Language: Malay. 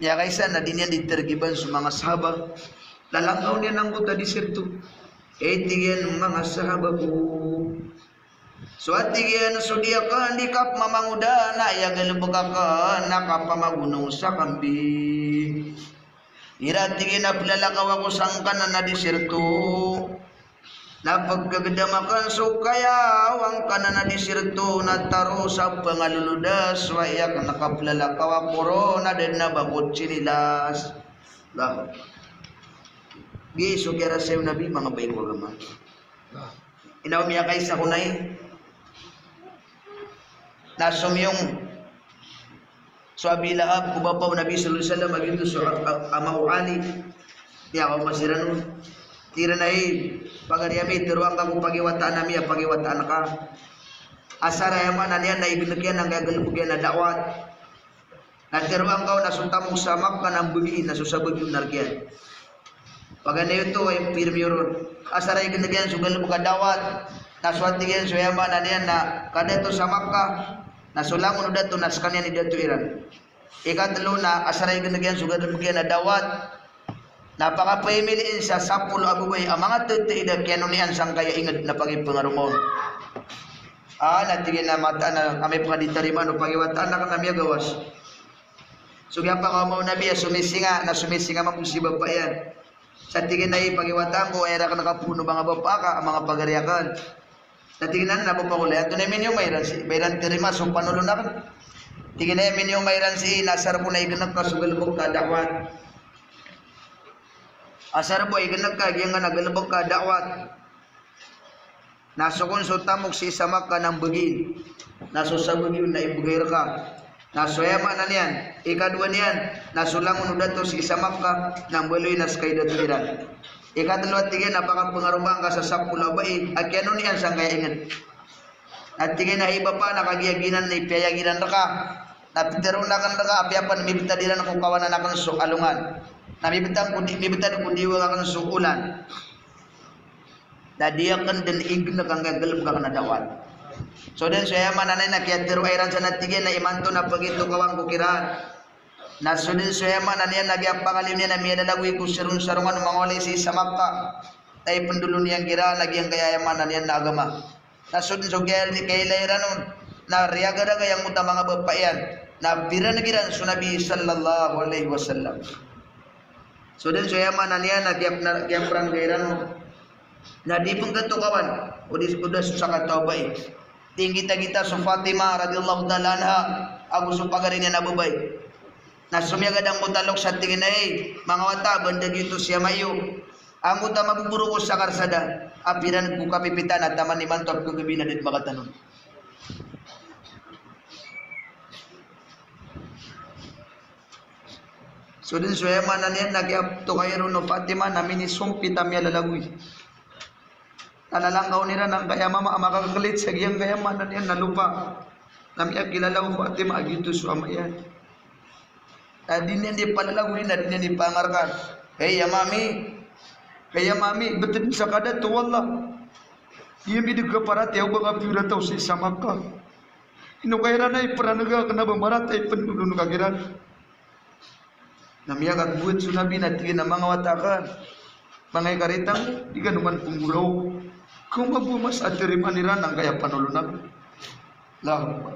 Ya kaisa na din yan ditergiban sa mga sahabat. Lalanggaw niya ng buta di sirto. Tigyan mga sahabat ko. So at tigyan sudia ka likap mamanguda na ya galubag ka nakapamagunong sa kambing. Ira tigyan na pilalakaw ako sangkan na nadisirto. Napagkagdamakan so kaya awang ka na nadisirto na taro sa pangaluludas wayak nakaplalakaw ako na din na bakot sinilas. Lah. Di so kaya sa nabi mga bayi ko naman. Inaw miya kay sa kunay. Nasom yung Suabi Lahab kubapaw Nabi sallallahu alaihi wasallam aginto sa amaw Ali. Di ako masiran tira na pagariami tiruang ka kung pagiwataan nami pagiwataan ka. Asara yaman aniyan na ibinagyan ng gagalupugyan na dawat. Na tiruang ka na suntamong samak ka ng bugiin na susabog yung narkiyan. Paganda yun to ay pirmiuron. Asara ibinagyan sugalupug ka dawat. Naswatigyan so yaman aniyan na kada to samak ka. Nasulangon udah tu naskanya ni datu iran. Ikatlo na asaray ganagyan sugad bugyan na dawat. Napakapayimiliin sa 10 abubay ang mga tutiida kaya niyan sang kaya ingad na pagipangarumon. Natigin na mata na kami pangitarima no pagiwatan na kami gawas. Sugya pa ka mo nabi sumisinga na sumisinga mapusiba pa yan. Sa tigin na pagiwatan ko era ka nakapuno mga bapaka ang mga pagariakan. Natingnan na po pa kulay. Ito na yung mayroon si mayroon terima so panulunan. Tingin na yung mayroon si nasar po na iganag ka sugalubog ka dakwat. Asar po iganag ka yung nagalubog ka dakwat. Nasukon so tamok si samak ka ng bugin. Nasusabog yun na ibugir ka. Nasuyama na niyan. Ikadwa niyan. Nasulangon udah to si samak ka ng baloy nas kay datuliran. Ikatlo at tigay napakapangarumang ka sa 10 abay at kaya nun yan sang kaya ingat at tigay na iba pa nakagiyaginan na ipiyaginan na ka napitero na kan na ka apiapan mibita dilan kung kawanan na kan so alungan namibita kundiwa ka kan so ulan dadiyakan dan igna kang gagalap ka na dawat so den so yaman nanay na kaya tero ayran sa natigay na imanto na pagito kawang kukiran Nasudin suyaman aniyan nagyang pangalim niya na miya dalagwi ko sarungan mangolay si samakka tay pendulun yang kira nagyang kayayaman aniyan na agama. Nasudin so kaya layran na riyaga-raga yang muta mga bapayan na biran-giran su Nabi sallallahu alaihi wasallam. Sudin suyaman aniyan nagyang perang gairan na di pun ketukawan udah susah kata baik. Tinggi kita su Fatimah radhiyallahu taala anha aku su pagarin na babay. Nasumya gadang mutalok sa tingin ay mga wata banda dito siya mayo ang uta mabuburo ko sa karsada apiran ko kapipitan at taman ni mantop ko gabi na dit makatanong so din suya man niyan nagyap to kayo no Fatima namin ni sumpi tamya lalagoy nalalanggaw nila ng kaya mama makakalit sa giyang kaya man niyan na lupa namya kilala ko Fatima agito suamayan Tadi ni dia palalaguin, tadi ni dia pangarkan. Hey ya mami, betul sakada tu wallah. Ia bidu keparat ya ubah apiura tau si samaka. Ino kairan ay peranaga kena bemarat ay penduduk kagiran. Namanya kat buat sunabi nanti na mga watakan. Mga karitang di ganuman pungulaw. Kung mabumas at teriman niran ang kaya panulunan. Lah.